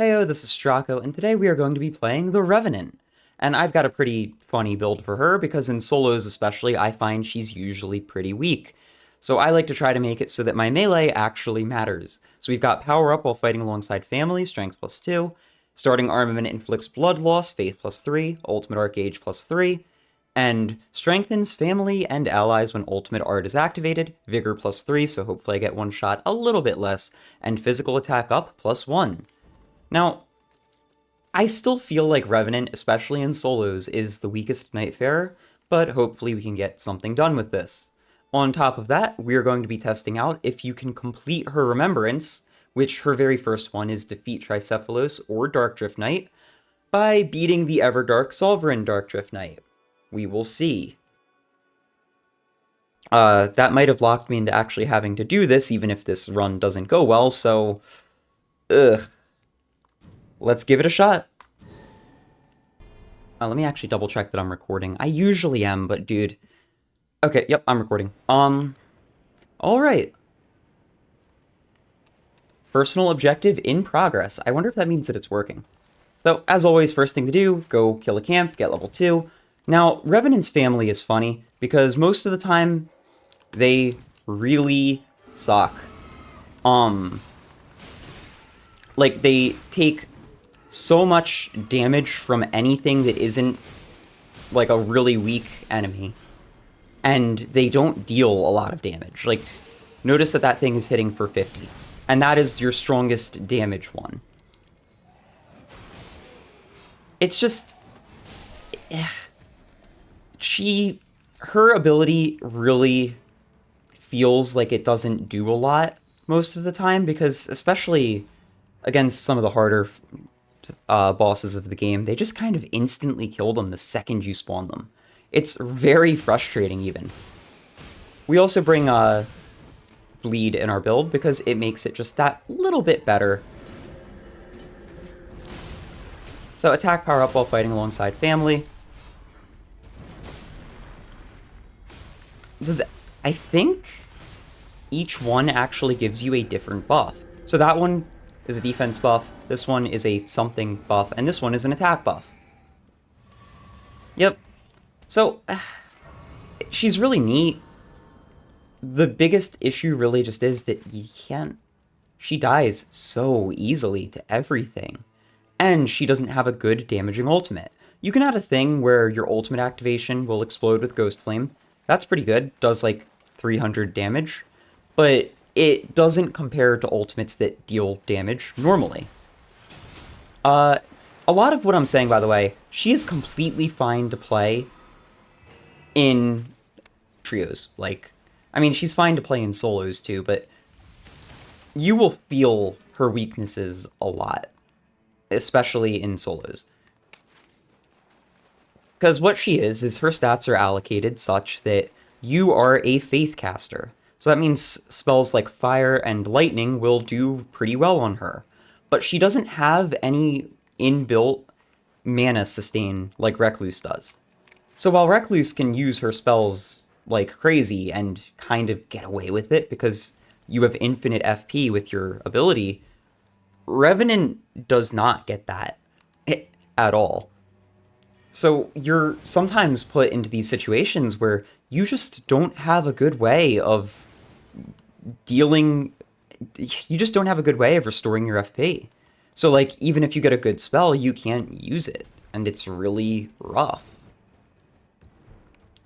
Heyo, this is Strako, and today we are going to be playing the Revenant. And I've got a pretty funny build for her, because in solos especially, I find she's usually pretty weak. So I like to try to make it so that my melee actually matters. So we've got power up while fighting alongside family, strength +2, starting armament inflicts blood loss, faith +3, ultimate arc gauge +3, and strengthens family and allies when ultimate art is activated, vigor +3, so hopefully I get one shot a little bit less, and physical attack up +1. Now, I still feel like Revenant, especially in solos, is the weakest Nightfarer, but hopefully we can get something done with this. On top of that, we're going to be testing out if you can complete her Remembrance, which her very first one is defeat Tricephalos or Darkdrift Knight, by beating the Everdark Sovereign Darkdrift Knight. We will see. That might have locked me into actually having to do this, even if this run doesn't go well, so... ugh. Let's give it a shot. Let me actually double check that I'm recording. I usually am, but dude... Okay, yep, I'm recording. Alright. Personal objective in progress. I wonder if that means that it's working. So, as always, first thing to do, go kill a camp, get level 2. Now, Revenant's family is funny, because most of the time, they really suck. Like, they take so much damage from anything that isn't, like, a really weak enemy. And they don't deal a lot of damage. Like, notice that that thing is hitting for 50. And that is your strongest damage one. It's just... her ability really feels like it doesn't do a lot most of the time, because especially against some of the harder bosses of the game, they just kind of instantly kill them the second you spawn them. It's very frustrating, even. We also bring bleed in our build because it makes it just that little bit better. So attack power up while fighting alongside family. I think each one actually gives you a different buff. So that one is a defense buff, this one is a something buff, and this one is an attack buff. Yep. So, she's really neat. The biggest issue really just is that you can't... she dies so easily to everything. And she doesn't have a good damaging ultimate. You can add a thing where your ultimate activation will explode with Ghost Flame. That's pretty good, does like 300 damage. But it doesn't compare to ultimates that deal damage normally. A lot of what I'm saying, by the way, she is completely fine to play in trios. Like, I mean, she's fine to play in solos too, but you will feel her weaknesses a lot, especially in solos. Because what she is her stats are allocated such that you are a faith caster. So that means spells like fire and lightning will do pretty well on her. But she doesn't have any inbuilt mana sustain like Recluse does. So while Recluse can use her spells like crazy and kind of get away with it because you have infinite FP with your ability, Revenant does not get that at all. So you're sometimes put into these situations where you just don't have a good way of dealing... you just don't have a good way of restoring your FP. So, like, even if you get a good spell, you can't use it, and it's really rough.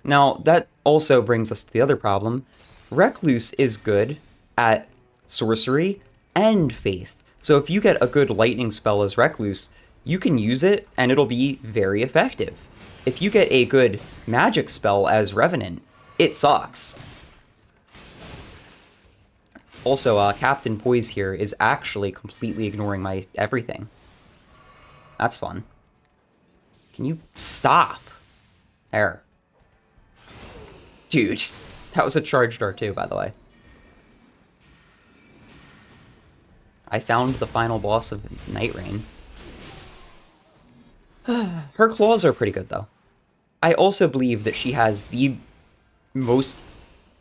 Now, that also brings us to the other problem. Recluse is good at sorcery and faith. So if you get a good lightning spell as Recluse, you can use it, and it'll be very effective. If you get a good magic spell as Revenant, it sucks. Also, Captain Poise here is actually completely ignoring my everything. That's fun. Can you stop? There. Dude, that was a charged R2, by the way. I found the final boss of Nightreign. Her claws are pretty good, though. I also believe that she has the most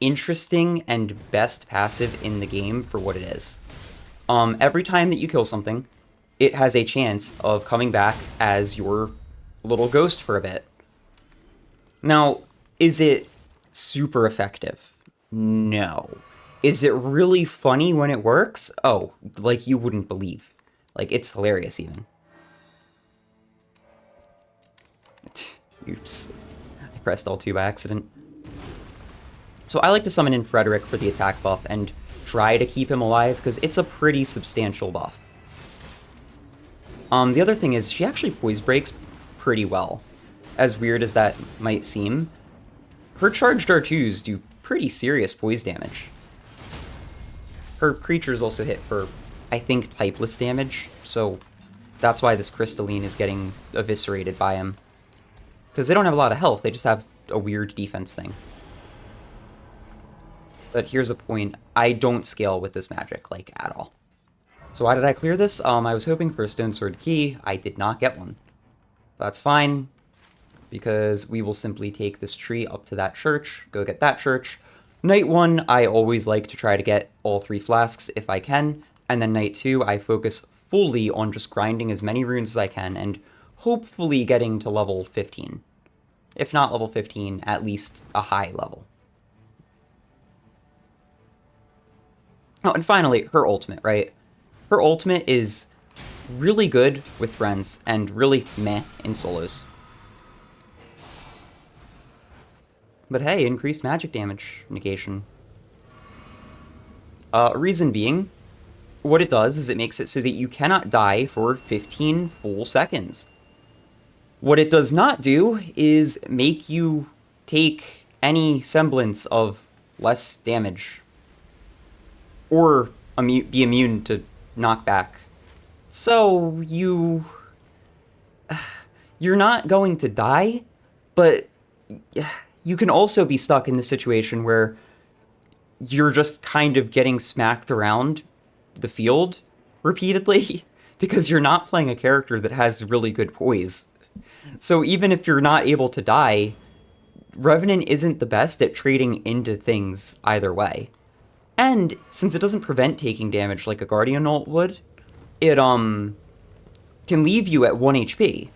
interesting and best passive in the game for what it is. Every time that you kill something, it has a chance of coming back as your little ghost for a bit. Now, is it super effective? No. Is it really funny when it works? Oh, like you wouldn't believe. Like, it's hilarious even. Oops. I pressed L2 by accident. So I like to summon in Frederick for the attack buff and try to keep him alive, because it's a pretty substantial buff. The other thing is, she actually poise breaks pretty well. As weird as that might seem, her charged R2s do pretty serious poise damage. Her creatures also hit for, I think, typeless damage, so that's why this Crystalline is getting eviscerated by him. Because they don't have a lot of health, they just have a weird defense thing. But here's a point, I don't scale with this magic, like, at all. So why did I clear this? I was hoping for a Stone Sword key. I did not get one. That's fine, because we will simply take this tree up to that church, go get that church. Night 1, I always like to try to get all 3 flasks if I can, and then night 2, I focus fully on just grinding as many runes as I can, and hopefully getting to level 15. If not level 15, at least a high level. Oh, and finally, her ultimate, right? Her ultimate is really good with friends, and really meh in solos. But hey, increased magic damage negation. Reason being, what it does is it makes it so that you cannot die for 15 full seconds. What it does not do is make you take any semblance of less damage, or be immune to knockback. So you're not going to die, but you can also be stuck in the situation where you're just kind of getting smacked around the field repeatedly because you're not playing a character that has really good poise. So even if you're not able to die, Revenant isn't the best at trading into things either way. And since it doesn't prevent taking damage like a Guardian ult would, it can leave you at 1 HP.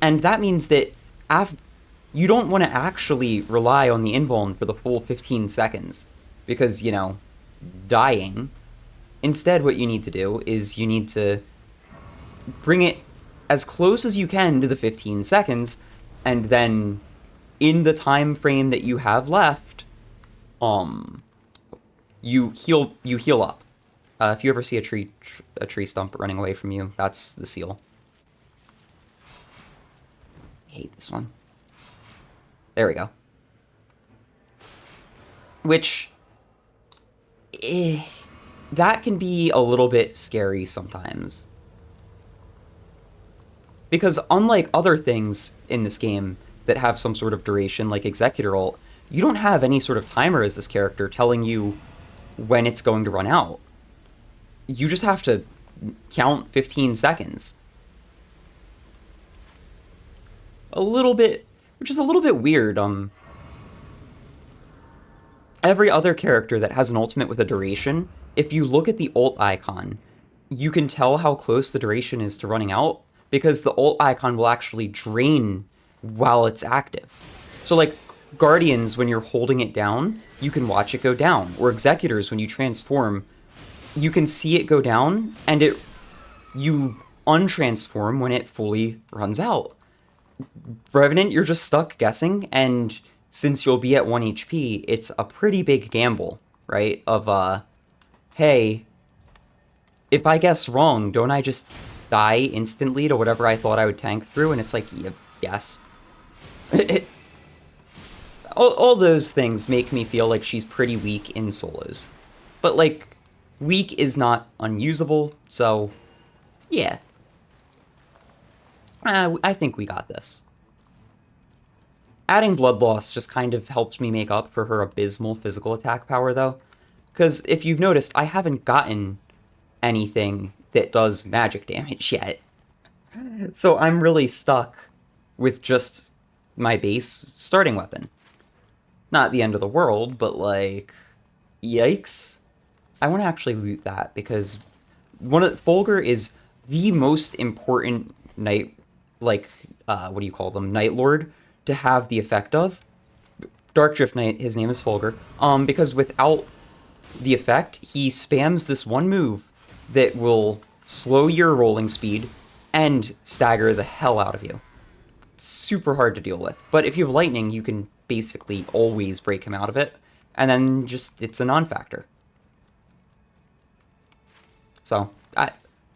And that means that you don't want to actually rely on the invuln for the full 15 seconds, because, you know, dying. Instead, what you need to do is you need to bring it as close as you can to the 15 seconds, and then in the time frame that you have left, you heal up. If you ever see a tree stump running away from you, that's the seal. I hate this one. There we go. Which, that can be a little bit scary sometimes. Because unlike other things in this game that have some sort of duration, like Executor ult, you don't have any sort of timer as this character telling you when it's going to run out. You just have to count 15 seconds. Which is a little bit weird. Every other character that has an ultimate with a duration, if you look at the ult icon, you can tell how close the duration is to running out, because the ult icon will actually drain while it's active. So like Guardians, when you're holding it down, you can watch it go down. Or Executors, when you transform, you can see it go down, and you untransform when it fully runs out. Revenant, you're just stuck guessing, and since you'll be at 1 HP, it's a pretty big gamble, right? Of, hey, if I guess wrong, don't I just die instantly to whatever I thought I would tank through? And it's like, yes. All those things make me feel like she's pretty weak in solos. But, like, weak is not unusable, so, yeah. I think we got this. Adding Blood Loss just kind of helped me make up for her abysmal physical attack power, though. Because if you've noticed, I haven't gotten anything that does magic damage yet. So I'm really stuck with just my base starting weapon. Not the end of the world, but like, yikes. I want to actually loot that, because Fulgur is the most important night, like, what do you call them? Night Lord to have the effect of. Darkdrift Knight, his name is Fulgur. Because without the effect, he spams this one move that will slow your rolling speed and stagger the hell out of you. It's super hard to deal with. But if you have lightning, you can basically always break him out of it. And then just, it's a non-factor. So, I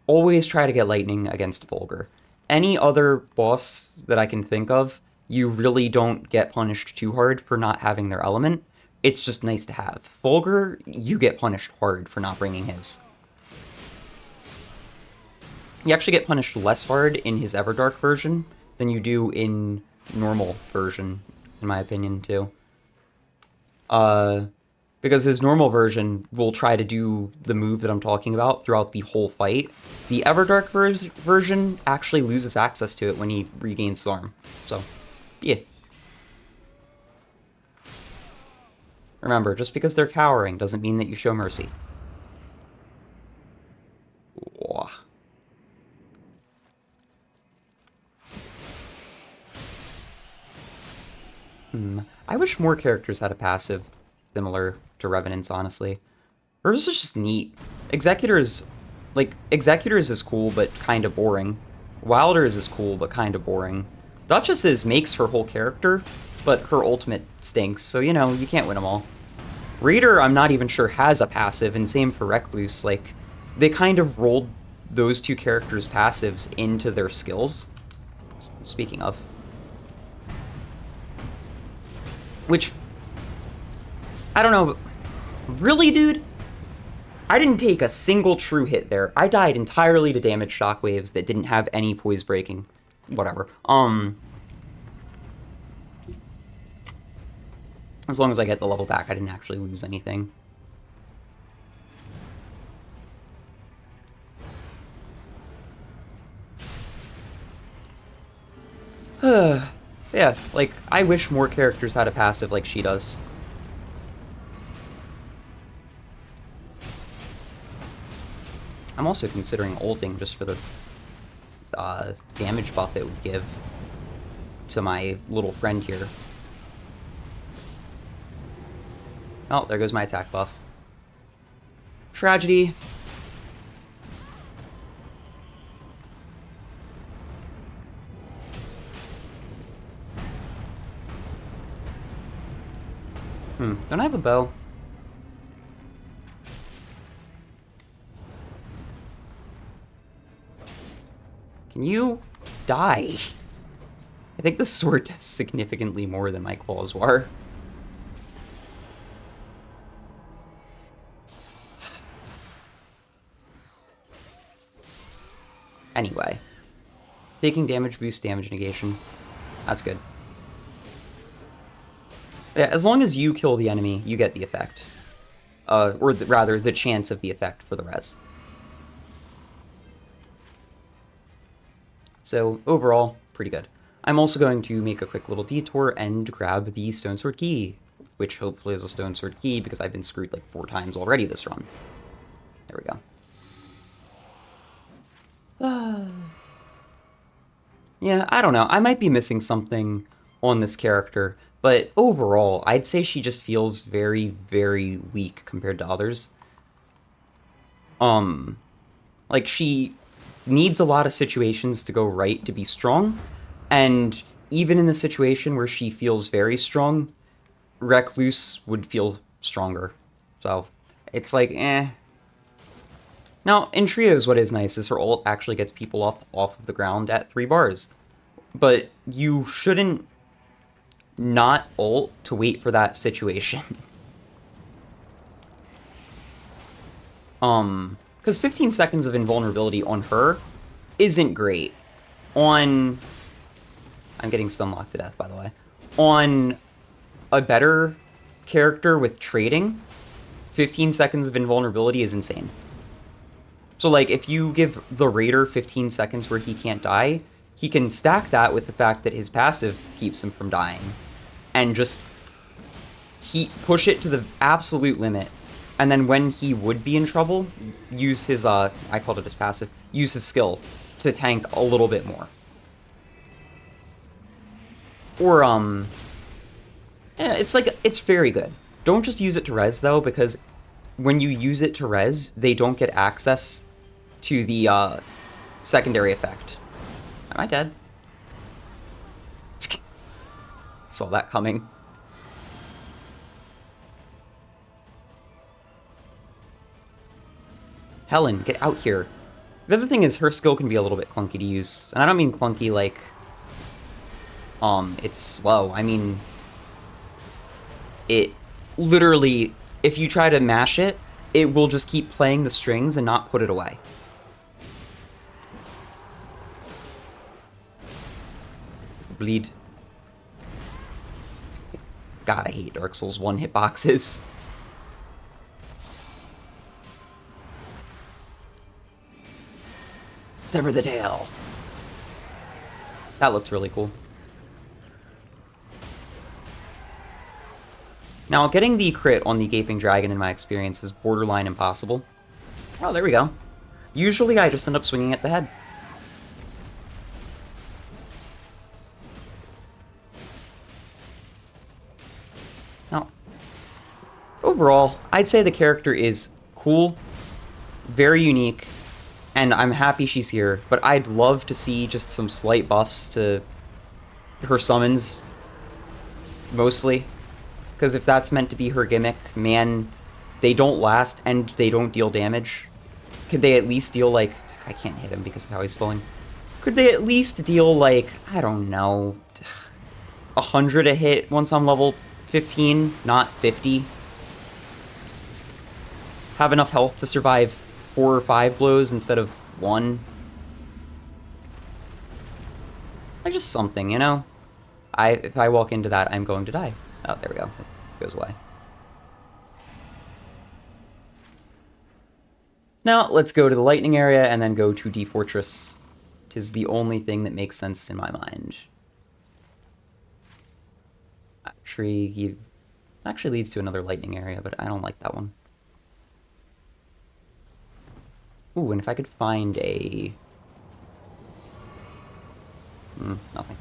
always try to get lightning against Fulgur. Any other boss that I can think of, you really don't get punished too hard for not having their element. It's just nice to have. Fulgur, you get punished hard for not bringing his. You actually get punished less hard in his Everdark version than you do in normal version, in my opinion, too. Because his normal version will try to do the move that I'm talking about throughout the whole fight. The Everdark version actually loses access to it when he regains his arm. So, yeah. Remember, just because they're cowering doesn't mean that you show mercy. Whoa. I wish more characters had a passive similar to Revenant's, honestly. Hers is just neat. Executors is cool, but kind of boring. Wilder's is cool, but kind of boring. Duchess's makes her whole character, but her ultimate stinks, so, you know, you can't win them all. Raider, I'm not even sure has a passive, and same for Recluse. Like, they kind of rolled those two characters' passives into their skills. Speaking of. Which, I don't know, really, dude? I didn't take a single true hit there. I died entirely to damage shockwaves that didn't have any poise breaking. Whatever. As long as I get the level back, I didn't actually lose anything. Yeah, like, I wish more characters had a passive like she does. I'm also considering ulting just for the damage buff it would give to my little friend here. Oh, there goes my attack buff. Tragedy. Don't I have a bow? Can you die? I think the sword does significantly more than my claws were. Anyway. Taking damage boosts damage negation. That's good. Yeah, as long as you kill the enemy, you get the effect. Rather, the chance of the effect for the res. So, overall, pretty good. I'm also going to make a quick little detour and grab the Stone Sword Key, which hopefully is a Stone Sword Key, because I've been screwed like 4 times already this run. There we go. Yeah, I don't know. I might be missing something on this character, but overall, I'd say she just feels very, very weak compared to others. Like, she needs a lot of situations to go right to be strong, and even in the situation where she feels very strong, Recluse would feel stronger. So, it's like, eh. Now, in trios, what is nice is her ult actually gets people up off of the ground at 3 bars. But you shouldn't not ult to wait for that situation. Because 15 seconds of invulnerability on her isn't great. I'm getting stunlocked to death, by the way. On a better character with trading, 15 seconds of invulnerability is insane. So, like, if you give the Raider 15 seconds where he can't die, he can stack that with the fact that his passive keeps him from dying. And just push it to the absolute limit and then when he would be in trouble, use his, I called it his passive, use his skill to tank a little bit more. Or, yeah, it's very good. Don't just use it to res, though, because when you use it to res, they don't get access to the, secondary effect. Am I dead? Saw that coming. Helen, get out here. The other thing is her skill can be a little bit clunky to use. And I don't mean clunky like, it's slow. I mean, it literally, if you try to mash it, it will just keep playing the strings and not put it away. Bleed. God, I hate Dark Souls 1 hitboxes. Sever the tail. That looked really cool. Now, getting the crit on the Gaping Dragon in my experience is borderline impossible. Oh, there we go. Usually I just end up swinging at the head. Now, overall, I'd say the character is cool, very unique, and I'm happy she's here, but I'd love to see just some slight buffs to her summons, mostly. Because if that's meant to be her gimmick, man, they don't last and they don't deal damage. Could they at least deal, like... I can't hit him because of how he's falling. Could they at least deal, like, I don't know, 100 a hit once I'm level 15, not 50? Have enough health to survive 4 or 5 blows instead of 1? Like, just something, you know? If I walk into that, I'm going to die. Oh, there we go. It goes away. Now, let's go to the lightning area and then go to D Fortress. It is the only thing that makes sense in my mind. Tree actually leads to another lightning area, but I don't like that one. Ooh, and if I could find a... nothing.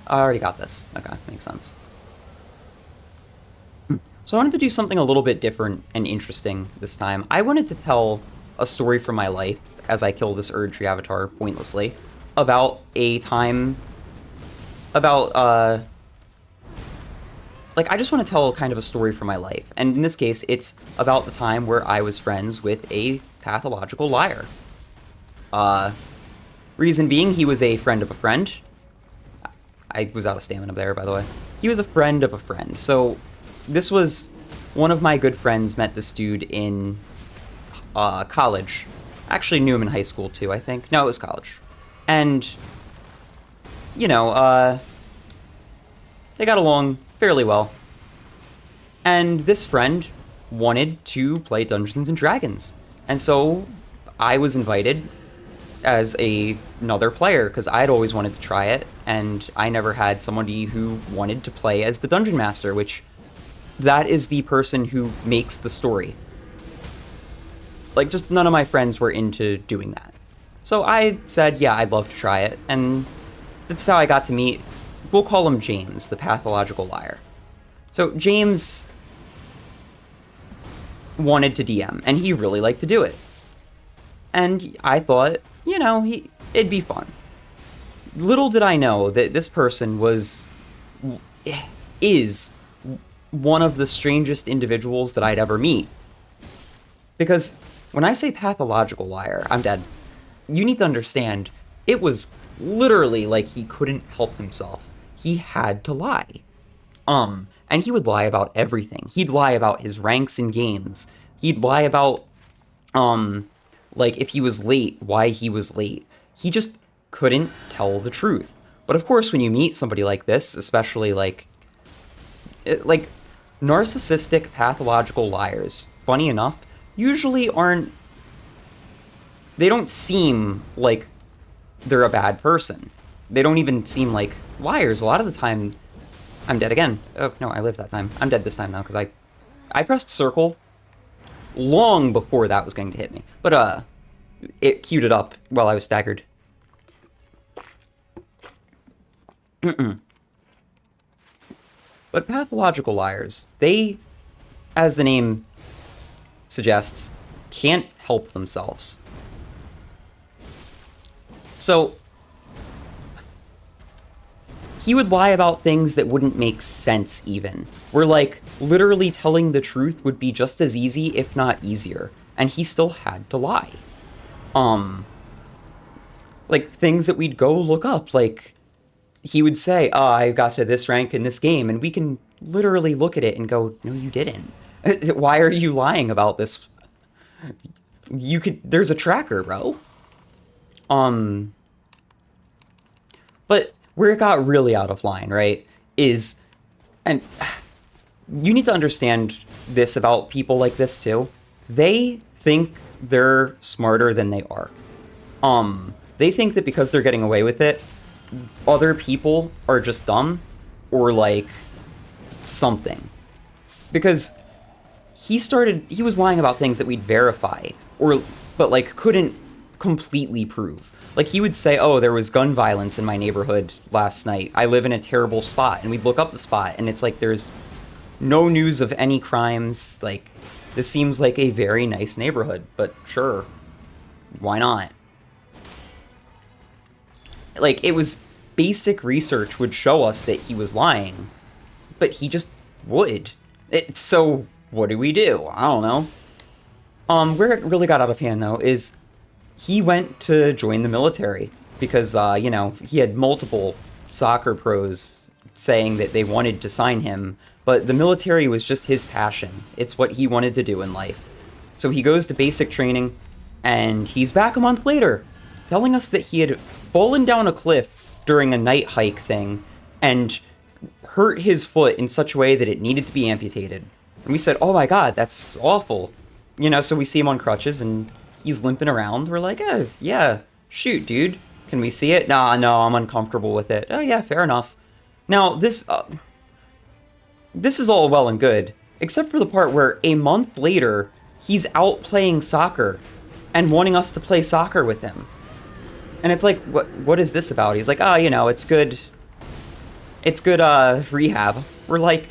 I already got this. Okay, makes sense. So I wanted to do something a little bit different and interesting this time. I wanted to tell a story from my life as I kill this Erdtree avatar pointlessly about a time... about, like, I just want to tell kind of a story from my life. And in this case, it's about the time where I was friends with a pathological liar. Reason being, he was a friend of a friend. I was out of stamina there, by the way. He was a friend of a friend. So this was one of my good friends met this dude in college. Actually knew him in high school, too, I think. No, it was college. And, you know, they got along fairly well. And this friend wanted to play Dungeons & Dragons. And so I was invited as another player, because I'd always wanted to try it, and I never had somebody who wanted to play as the Dungeon Master, which that is the person who makes the story. Like, just none of my friends were into doing that. So I said, yeah, I'd love to try it, and that's how I got to meet, we'll call him James, the pathological liar. So James wanted to DM, and he really liked to do it. And I thought, you know, it'd be fun. Little did I know that this person is one of the strangest individuals that I'd ever meet. Because when I say pathological liar, I'm dead. You need to understand, it was literally like he couldn't help himself. He had to lie. And he would lie about everything. He'd lie about his ranks in games. He'd lie about, like, if he was late, why he was late. He just couldn't tell the truth. But of course, when you meet somebody like this, especially, like narcissistic pathological liars, funny enough, usually aren't... They don't seem like they're a bad person. They don't even seem like liars. A lot of the time... I'm dead again. Oh, no, I lived that time. I'm dead this time now, because I pressed circle long before that was going to hit me. But, it queued it up while I was staggered. But pathological liars, they, as the name suggests, can't help themselves. So, he would lie about things that wouldn't make sense even. Where, like, literally telling the truth would be just as easy, if not easier. And he still had to lie. Like, things that we'd go look up, like, he would say, oh, I got to this rank in this game, and we can literally look at it and go, no, you didn't. Why are you lying about this? There's a tracker, bro. But where it got really out of line, right, is, and you need to understand this about people like this too. They think they're smarter than they are. They think that because they're getting away with it, other people are just dumb or like something. Because he was lying about things that we'd verify but like couldn't completely prove. Like he would say, oh, there was gun violence in my neighborhood last night. I live in a terrible spot. And we'd look up the spot and it's like there's no news of any crimes. Like this seems like a very nice neighborhood, but sure, why not? Like, it was basic research would show us that he was lying, but he just would. So, what do? I don't know. Where it really got out of hand, though, is he went to join the military because, you know, he had multiple soccer pros saying that they wanted to sign him, but the military was just his passion. It's what he wanted to do in life. So he goes to basic training, and he's back a month later, telling us that he had fallen down a cliff during a night hike thing and hurt his foot in such a way that it needed to be amputated. And we said, oh my god, that's awful. You know, so we see him on crutches and he's limping around. We're like, oh, yeah, shoot, dude. Can we see it? Nah, no, I'm uncomfortable with it. Oh yeah, fair enough. Now, this is all well and good, except for the part where a month later, he's out playing soccer and wanting us to play soccer with him. And it's like, what is this about? He's like, oh, you know, it's good rehab. We're like,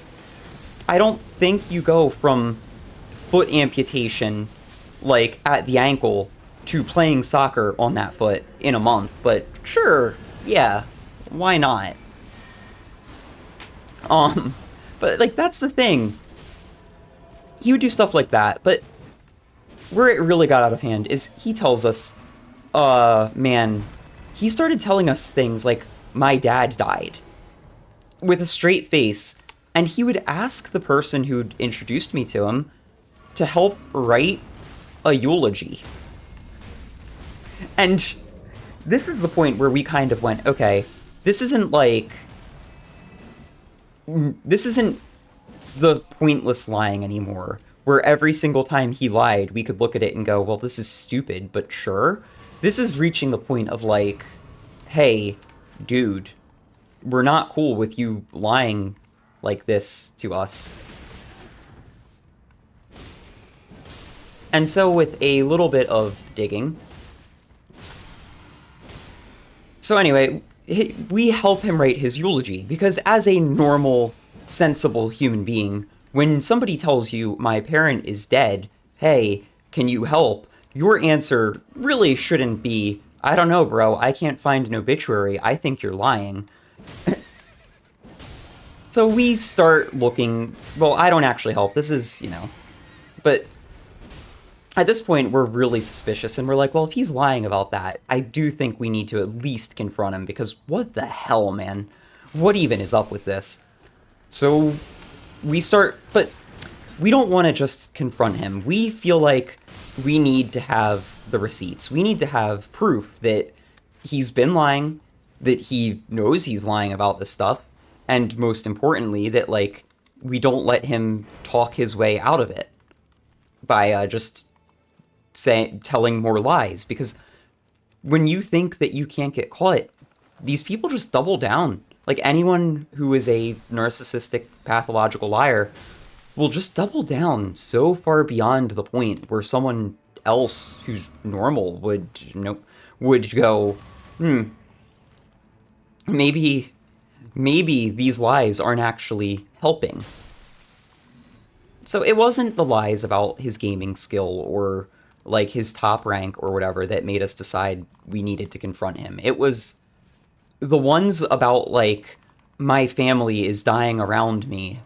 I don't think you go from foot amputation, like, at the ankle, to playing soccer on that foot in a month, but sure, yeah, why not? But, like, that's the thing. He would do stuff like that, but where it really got out of hand is he tells us, man, he started telling us things like, my dad died, with a straight face, and he would ask the person who'd introduced me to him to help write a eulogy. And this is the point where we kind of went, okay, this isn't the pointless lying anymore, where every single time he lied, we could look at it and go, well, this is stupid, but sure. This is reaching the point of like, hey, dude, we're not cool with you lying like this to us. And so with a little bit of digging, so anyway, we help him write his eulogy, because as a normal, sensible human being, when somebody tells you, my parent is dead, hey, can you help? Your answer really shouldn't be, I don't know, bro, I can't find an obituary, I think you're lying. So we start looking, well, I don't actually help, this is, you know, but at this point, we're really suspicious, and we're like, well, if he's lying about that, I do think we need to at least confront him, because what the hell, man? What even is up with this? So we start, but we don't want to just confront him. We feel like we need to have the receipts. We need to have proof that he's been lying, that he knows he's lying about this stuff, and most importantly, that, like, we don't let him talk his way out of it by just telling more lies, because when you think that you can't get caught, these people just double down. Like, anyone who is a narcissistic, pathological liar will just double down so far beyond the point where someone else who's normal would, would go, maybe these lies aren't actually helping. So it wasn't the lies about his gaming skill or like his top rank or whatever that made us decide we needed to confront him. It was the ones about like, my family is dying around me.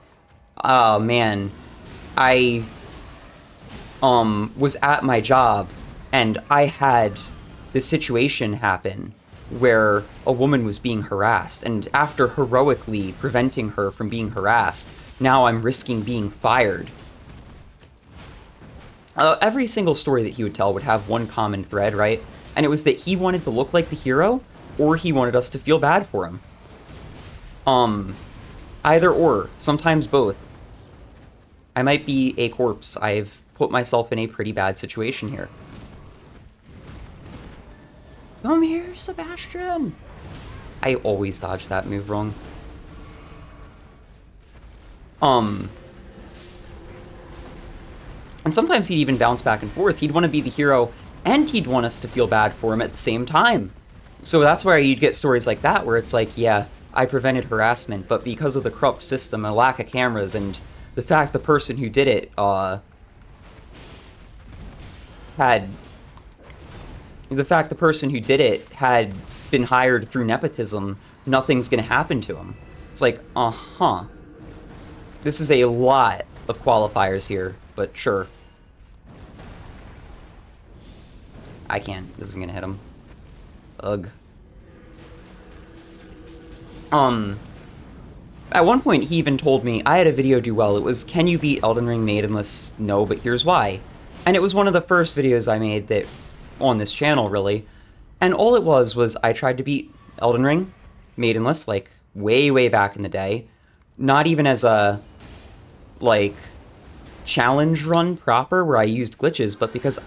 Oh man, I was at my job and I had this situation happen where a woman was being harassed, and after heroically preventing her from being harassed, now I'm risking being fired. Every single story that he would tell would have one common thread, right? And it was that he wanted to look like the hero, or he wanted us to feel bad for him. Either or, sometimes both. I might be a corpse. I've put myself in a pretty bad situation here. Come here, Sebastian! I always dodge that move wrong. And sometimes he'd even bounce back and forth. He'd want to be the hero, and he'd want us to feel bad for him at the same time. So that's where you'd get stories like that, where it's like, yeah, I prevented harassment, but because of the corrupt system and lack of cameras and the fact the person who did it, had been hired through nepotism, nothing's gonna happen to him. It's like, This is a lot of qualifiers here, but sure. I can't. This isn't gonna hit him. Ugh. At one point, he even told me, I had a video do well. It was, can you beat Elden Ring Maidenless? No, but here's why. And it was one of the first videos I made that, on this channel, really. And all it was I tried to beat Elden Ring Maidenless, like, way, way back in the day. Not even as a, like, challenge run proper, where I used glitches, but because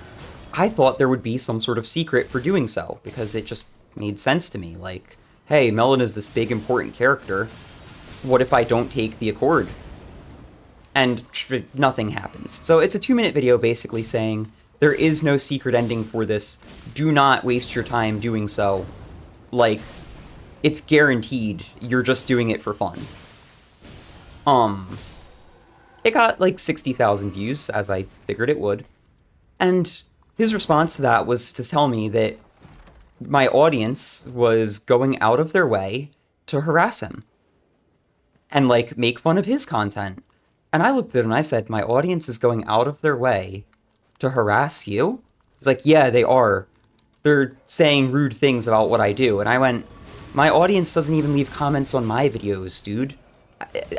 I thought there would be some sort of secret for doing so, because it just made sense to me. Like, hey, Melon is this big, important character. What if I don't take the Accord? And nothing happens. So it's a 2-minute video basically saying, there is no secret ending for this. Do not waste your time doing so. Like, it's guaranteed. You're just doing it for fun. It got like 60,000 views, as I figured it would. And his response to that was to tell me that my audience was going out of their way to harass him. And, like, make fun of his content. And I looked at him and I said, my audience is going out of their way to harass you? He's like, yeah, they are. They're saying rude things about what I do. And I went, my audience doesn't even leave comments on my videos, dude.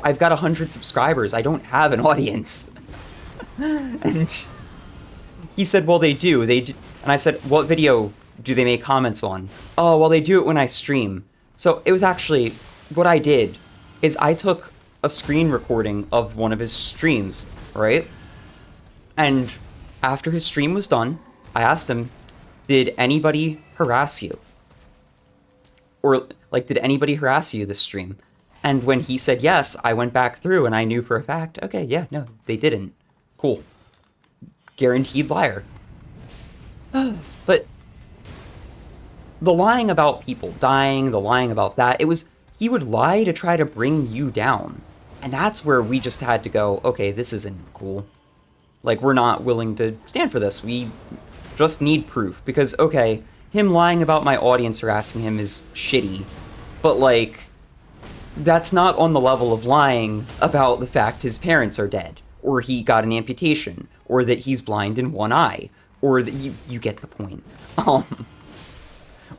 I've got 100 subscribers. I don't have an audience. And he said, well, they do. And I said, what video do they make comments on? Oh, well, they do it when I stream. So it was actually, what I did is I took a screen recording of one of his streams, right? And after his stream was done, I asked him, did anybody harass you? Or, like, did anybody harass you this stream? And when he said yes, I went back through and I knew for a fact, okay, yeah, no, they didn't. Cool. Guaranteed liar. But the lying about people dying, the lying about that, it was, he would lie to try to bring you down. And that's where we just had to go, okay, this isn't cool. Like, we're not willing to stand for this. We just need proof. Because, okay, him lying about my audience harassing him is shitty. But, like, that's not on the level of lying about the fact his parents are dead. Or he got an amputation. Or that he's blind in one eye. Or that you get the point.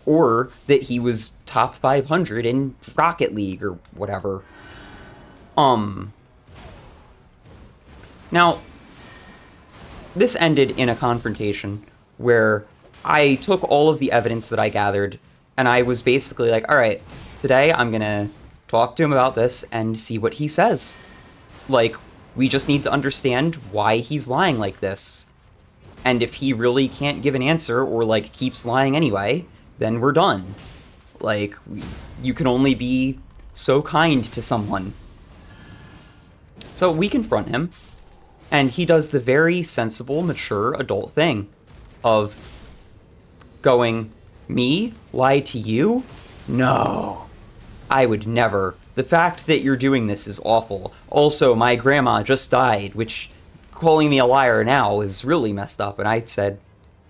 Or that he was top 500 in Rocket League or whatever. Now, this ended in a confrontation where I took all of the evidence that I gathered and I was basically like, all right, today I'm gonna talk to him about this and see what he says. Like, we just need to understand why he's lying like this. And if he really can't give an answer or, like, keeps lying anyway, then we're done. Like, you can only be so kind to someone. So we confront him, And he does the very sensible, mature, adult thing of going, me? Lie to you? No. I would never. The fact that you're doing this is awful. Also, my grandma just died, which calling me a liar now is really messed up. And I said,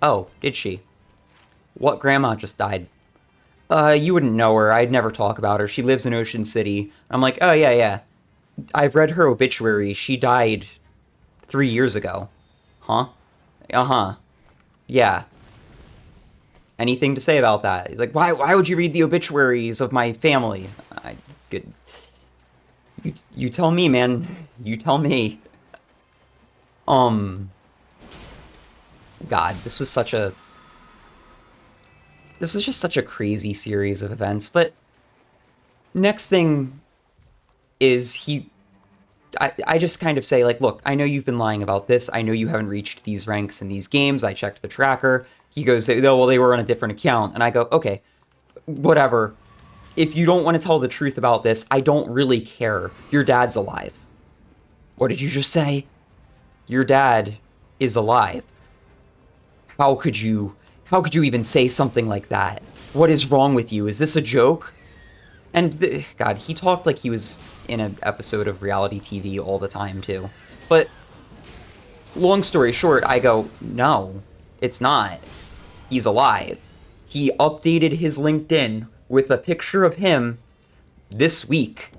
oh, did she? What grandma just died? You wouldn't know her. I'd never talk about her. She lives in Ocean City. I'm like, oh, yeah, yeah. I've read her obituary. She died 3 years ago. Huh? Uh-huh. Yeah. Anything to say about that? He's like, why would you read the obituaries of my family? Good. You tell me, man. You tell me. God, this was just such a crazy series of events. But next thing is I just kind of say, like, look, I know you've been lying about this. I know you haven't reached these ranks in these games. I checked the tracker. He goes, oh, well, they were on a different account. And I go, okay, whatever. If you don't want to tell the truth about this, I don't really care. Your dad's alive. What did you just say? Your dad is alive. How could you even say something like that? What is wrong with you? Is this a joke? And God, he talked like he was in an episode of reality TV all the time, too. But long story short, I go, no, it's not. He's alive. He updated his LinkedIn with a picture of him this week.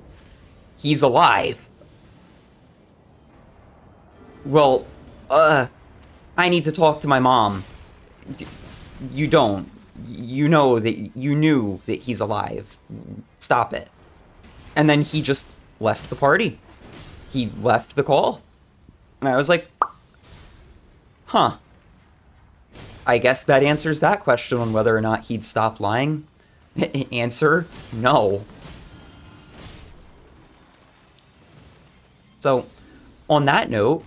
He's alive. Well, I need to talk to my mom. You don't. You know that you knew that he's alive. Stop it. And then he just left the party. He left the call. And I was like, huh. I guess that answers that question on whether or not he'd stop lying. Answer, no. So, on that note,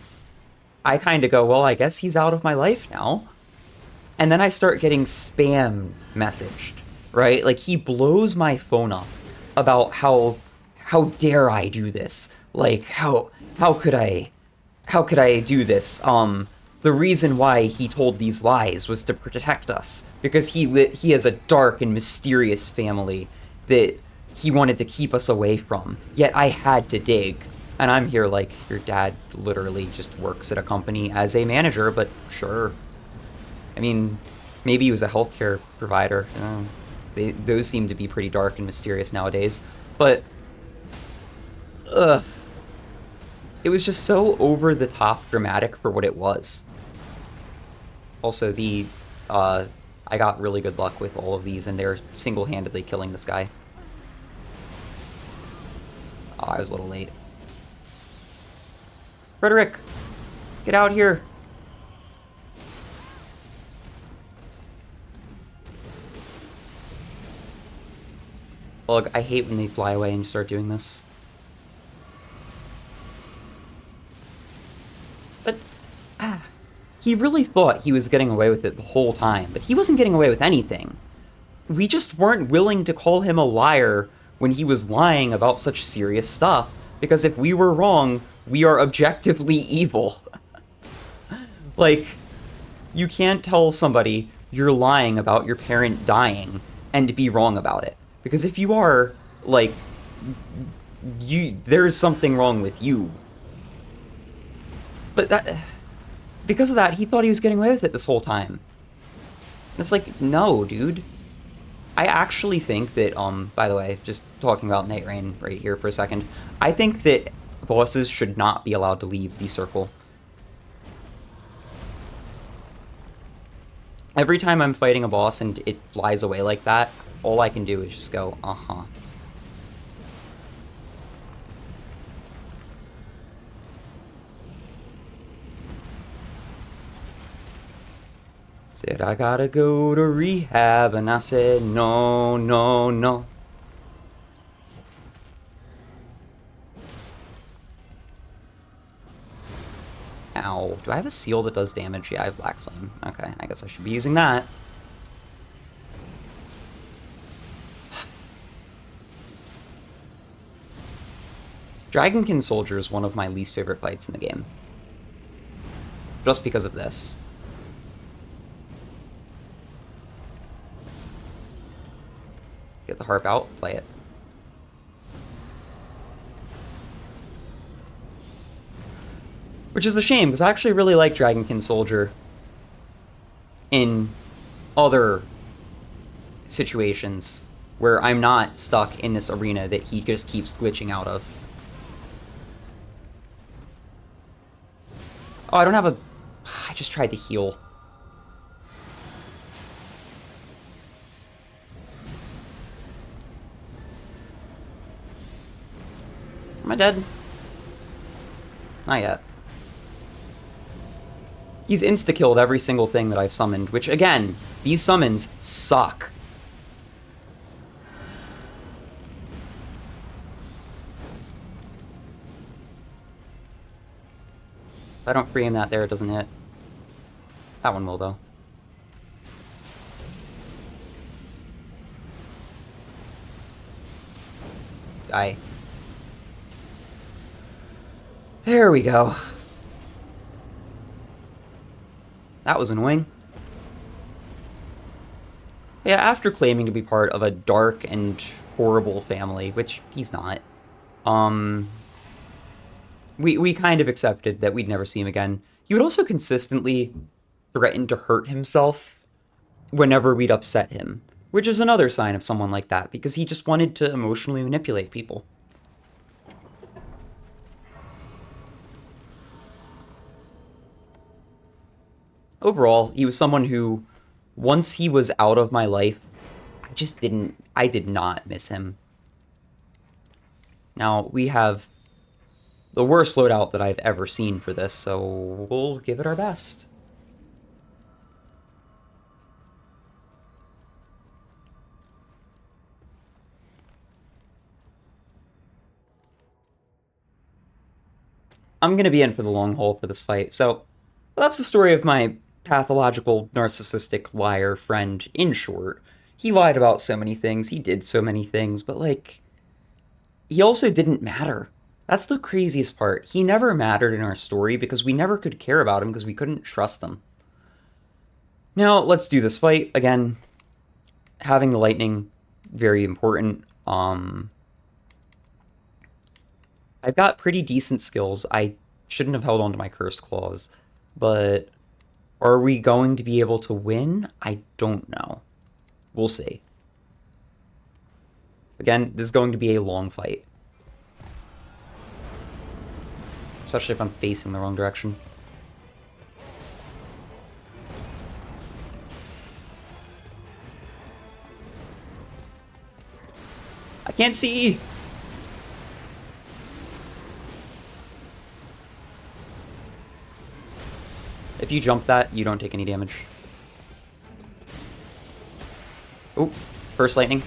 I kind of go, well, I guess he's out of my life now. And then I start getting spam messaged, right? Like, he blows my phone up about how dare I do this? Like, how could I do this? The reason why he told these lies was to protect us, because he has a dark and mysterious family that he wanted to keep us away from. Yet I had to dig. And I'm here like, your dad literally just works at a company as a manager, but sure. I mean, maybe he was a healthcare provider. Those seem to be pretty dark and mysterious nowadays. But, ugh. It was just so over-the-top dramatic for what it was. Also, I got really good luck with all of these, and they're single-handedly killing this guy. Oh, I was a little late. Frederick! Get out here! Look, I hate when they fly away and start doing this. But, he really thought he was getting away with it the whole time, but he wasn't getting away with anything. We just weren't willing to call him a liar when he was lying about such serious stuff, because if we were wrong, we are objectively evil. Like, you can't tell somebody you're lying about your parent dying and be wrong about it. Because if you are, like, there's something wrong with you. But because of that, he thought he was getting away with it this whole time. And it's like, no, dude. I actually think that, by the way, just talking about Nightreign right here for a second, I think that bosses should not be allowed to leave the circle. Every time I'm fighting a boss and it flies away like that, all I can do is just go, uh-huh. Said, I gotta go to rehab, and I said, no, no, no. Ow. Do I have a seal that does damage? Yeah, I have Black Flame. Okay, I guess I should be using that. Dragonkin Soldier is one of my least favorite fights in the game. just because of this. Get the harp out, play it. Which is a shame, because I actually really like Dragonkin Soldier in other situations where I'm not stuck in this arena that he just keeps glitching out of. Oh, I don't have a... I just tried to heal. Am I dead? Not yet. He's insta-killed every single thing that I've summoned, which, again, these summons suck. If I don't free him that there, it doesn't hit. That one will, though. Die. There we go. That was annoying. Yeah, after claiming to be part of a dark and horrible family, which he's not, we kind of accepted that we'd never see him again. He would also consistently threaten to hurt himself whenever we'd upset him, which is another sign of someone like that, because he just wanted to emotionally manipulate people. Overall, he was someone who, once he was out of my life, I did not miss him. Now, we have the worst loadout that I've ever seen for this, so we'll give it our best. I'm going to be in for the long haul for this fight, so that's the story of my pathological, narcissistic liar friend, in short. He lied about so many things, he did so many things, but, like, he also didn't matter. That's the craziest part. He never mattered in our story because we never could care about him because we couldn't trust him. Now, let's do this fight. Again, having the lightning, very important. I've got pretty decent skills. I shouldn't have held on to my cursed claws, but are we going to be able to win? I don't know. We'll see. Again, this is going to be a long fight. Especially if I'm facing the wrong direction. I can't see! If you jump that, you don't take any damage. Oh, first lightning.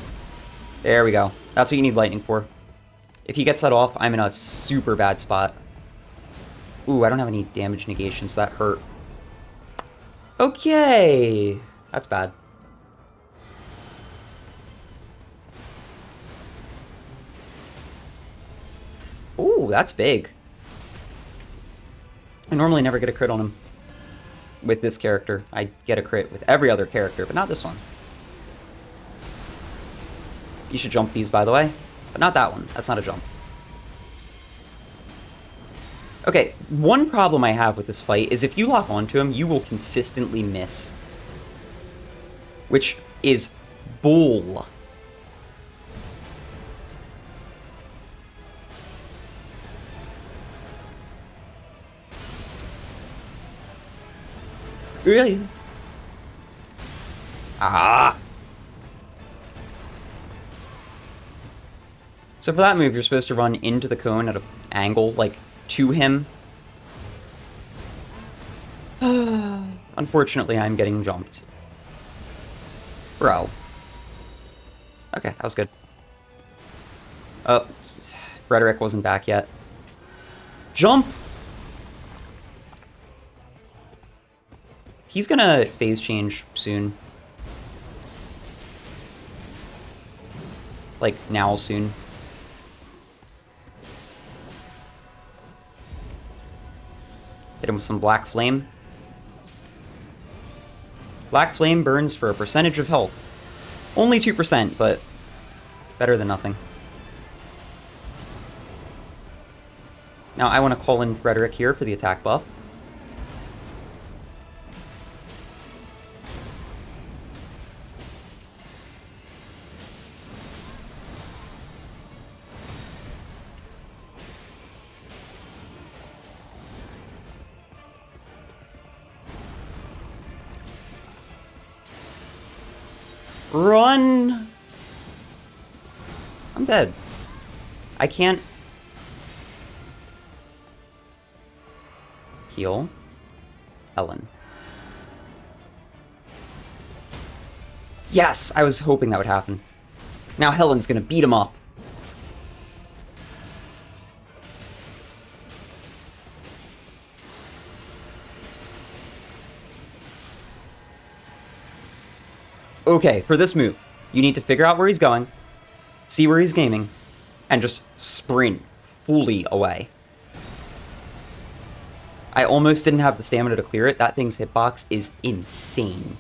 There we go. That's what you need lightning for. If he gets that off, I'm in a super bad spot. Ooh, I don't have any damage negation, so that hurt. Okay! That's bad. Ooh, that's big. I normally never get a crit on him with this character. I get a crit with every other character, but not this one. You should jump these, by the way, but not that one. That's not a jump. Okay, one problem I have with this fight is if you lock onto him, you will consistently miss. Which is bull. Really? Ah! So for that move, you're supposed to run into the cone at an angle, like, to him. Unfortunately, I'm getting jumped. Bro. Okay, that was good. Oh, Frederick wasn't back yet. Jump! He's gonna phase change soon. Like, now soon. Hit him with some black flame. Black Flame burns for a percentage of health. Only 2%, but better than nothing. Now I want to call in Frederick here for the attack buff. Run! I'm dead. I can't... Heal. Ellen. Yes! I was hoping that would happen. Now Helen's gonna beat him up. Okay, for this move, you need to figure out where he's going, see where he's gaming, and just sprint fully away. I almost didn't have the stamina to clear it. That thing's hitbox is insane.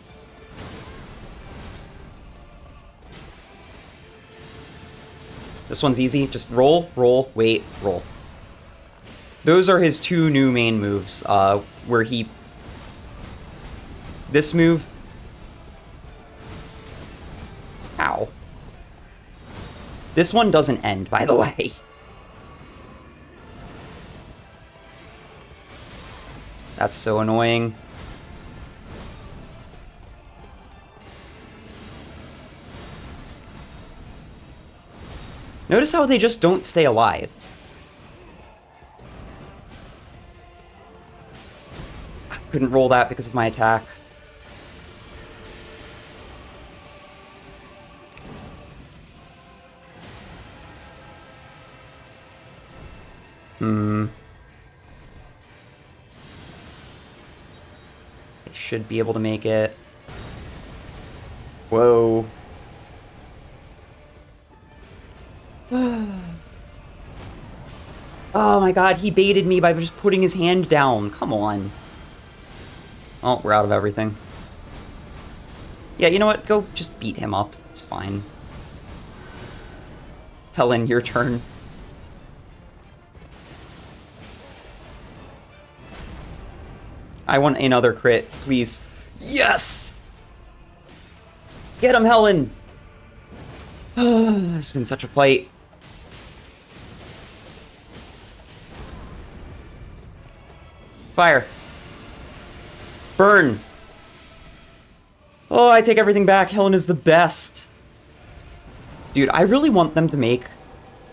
This one's easy. Just roll, roll, wait, roll. Those are his two new main moves, where he... This move... Ow. This one doesn't end, by the way. That's so annoying. Notice how they just don't stay alive. I couldn't roll that because of my attack. I should be able to make it. Whoa. Oh my god, he baited me by just putting his hand down. Come on. Oh, we're out of everything. Yeah, you know what? Go just beat him up. It's fine. Helen, your turn. I want another crit, please. Yes! Get him, Helen! It's been such a fight. Fire. Burn. Oh, I take everything back. Helen is the best. Dude, I really want them to make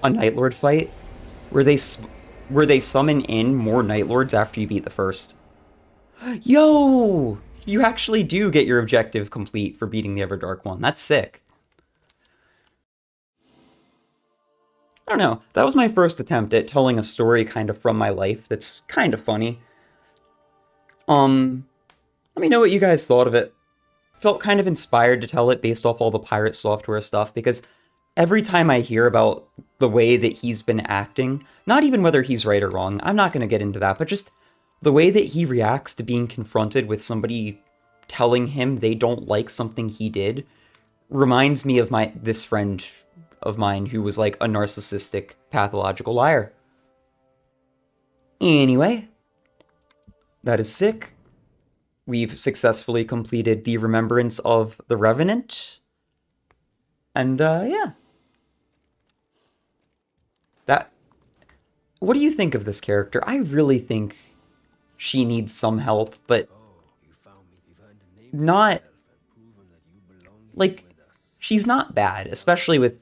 a Nightlord fight where they summon in more Nightlords after you beat the first. Yo! You actually do get your objective complete for beating the Everdark one. That's sick. I don't know. That was my first attempt at telling a story kind of from my life that's kind of funny. Let me know what you guys thought of it. Felt kind of inspired to tell it based off all the pirate software stuff, because every time I hear about the way that he's been acting, not even whether he's right or wrong, I'm not going to get into that, but just the way that he reacts to being confronted with somebody telling him they don't like something he did reminds me of this friend of mine who was like a narcissistic, pathological liar. Anyway, that is sick. We've successfully completed the Remembrance of the Revenant. And, yeah. What do you think of this character? I really think she needs some help, but not... Like, she's not bad, especially with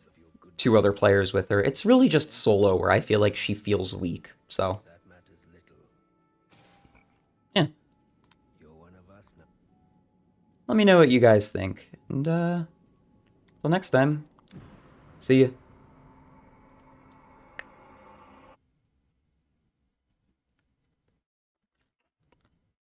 2 other players with her. It's really just solo where I feel like she feels weak, so... Yeah. Let me know what you guys think, and, till next time, see ya.